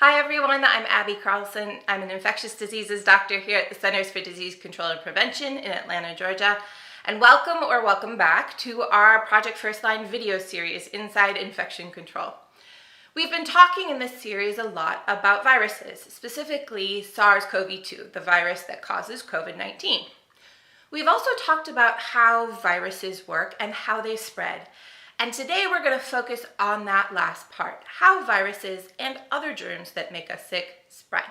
Hi everyone, I'm Abby Carlson. I'm an infectious diseases doctor here at the Centers for Disease Control and Prevention in Atlanta, Georgia. And welcome back to our Project First Line video series, Inside Infection Control. We've been talking in this series a lot about viruses, specifically SARS-CoV-2, the virus that causes COVID-19. We've also talked about how viruses work and how they spread. And today we're going to focus on that last part, how viruses and other germs that make us sick spread.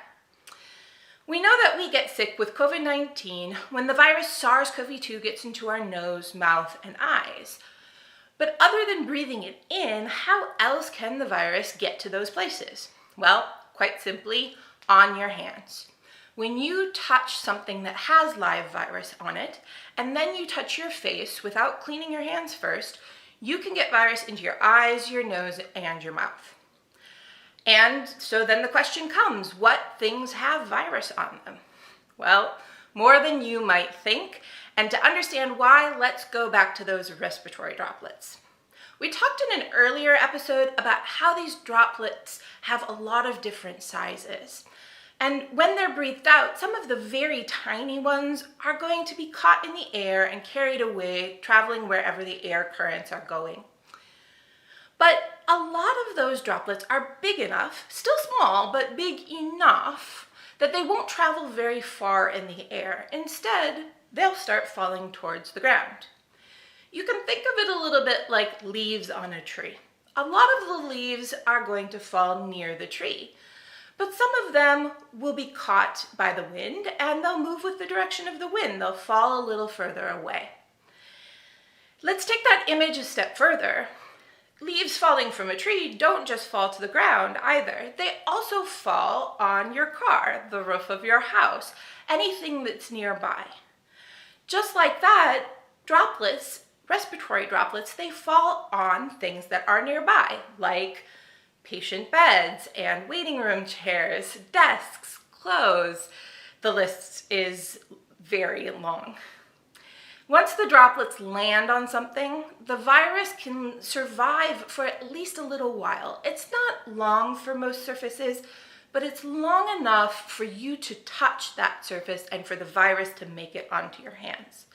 We know that we get sick with COVID-19 when the virus SARS-CoV-2 gets into our nose, mouth, and eyes. But other than breathing it in, how else can the virus get to those places? Well, quite simply, on your hands. When you touch something that has live virus on it, and then you touch your face without cleaning your hands first, you can get virus into your eyes, your nose, and your mouth. And so then the question comes, what things have virus on them? Well, more than you might think. And to understand why, let's go back to those respiratory droplets. We talked in an earlier episode about how these droplets have a lot of different sizes. And when they're breathed out, some of the very tiny ones are going to be caught in the air and carried away, traveling wherever the air currents are going. But a lot of those droplets are big enough, still small, but big enough that they won't travel very far in the air. Instead, they'll start falling towards the ground. You can think of it a little bit like leaves on a tree. A lot of the leaves are going to fall near the tree. But some of them will be caught by the wind and they'll move with the direction of the wind. They'll fall a little further away. Let's take that image a step further. Leaves falling from a tree don't just fall to the ground either. They also fall on your car, the roof of your house, anything that's nearby. Just like that, droplets, respiratory droplets, they fall on things that are nearby, like patient beds and waiting room chairs, desks, clothes. The list is very long. Once the droplets land on something, the virus can survive for at least a little while. It's not long for most surfaces, but it's long enough for you to touch that surface and for the virus to make it onto your hands.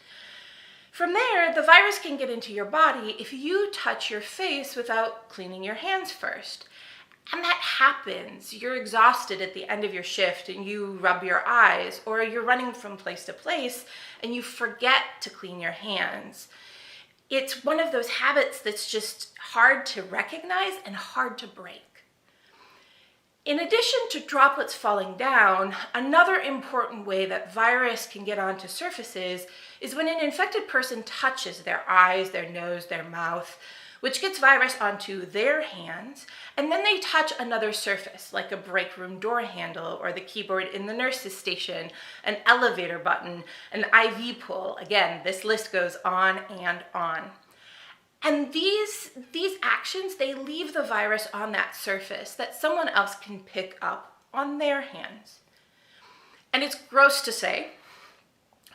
From there, the virus can get into your body if you touch your face without cleaning your hands first. And that happens. You're exhausted at the end of your shift and you rub your eyes, or you're running from place to place and you forget to clean your hands. It's one of those habits that's just hard to recognize and hard to break. In addition to droplets falling down, another important way that virus can get onto surfaces is when an infected person touches their eyes, their nose, their mouth, which gets virus onto their hands, and then they touch another surface, like a break room door handle or the keyboard in the nurse's station, an elevator button, an IV pull. Again, this list goes on and on. And these actions, they leave the virus on that surface that someone else can pick up on their hands. And it's gross to say,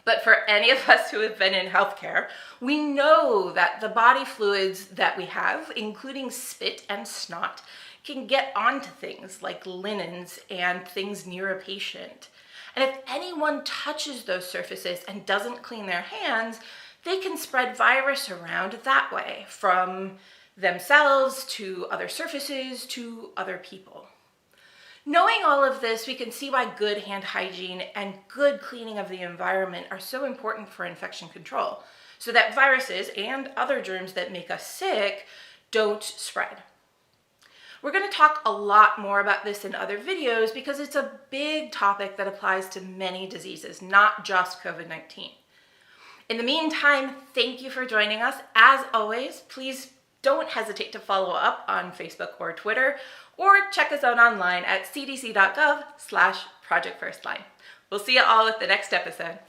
but for any of us who have been in healthcare, we know that the body fluids that we have, including spit and snot, can get onto things like linens and things near a patient. And if anyone touches those surfaces and doesn't clean their hands, they can spread virus around that way, from themselves to other surfaces to other people. Knowing all of this, we can see why good hand hygiene and good cleaning of the environment are so important for infection control, so that viruses and other germs that make us sick don't spread. We're going to talk a lot more about this in other videos because it's a big topic that applies to many diseases, not just COVID-19. In the meantime, thank you for joining us. As always, please don't hesitate to follow up on Facebook or Twitter, or check us out online at cdc.gov/projectfirstline. We'll see you all at the next episode.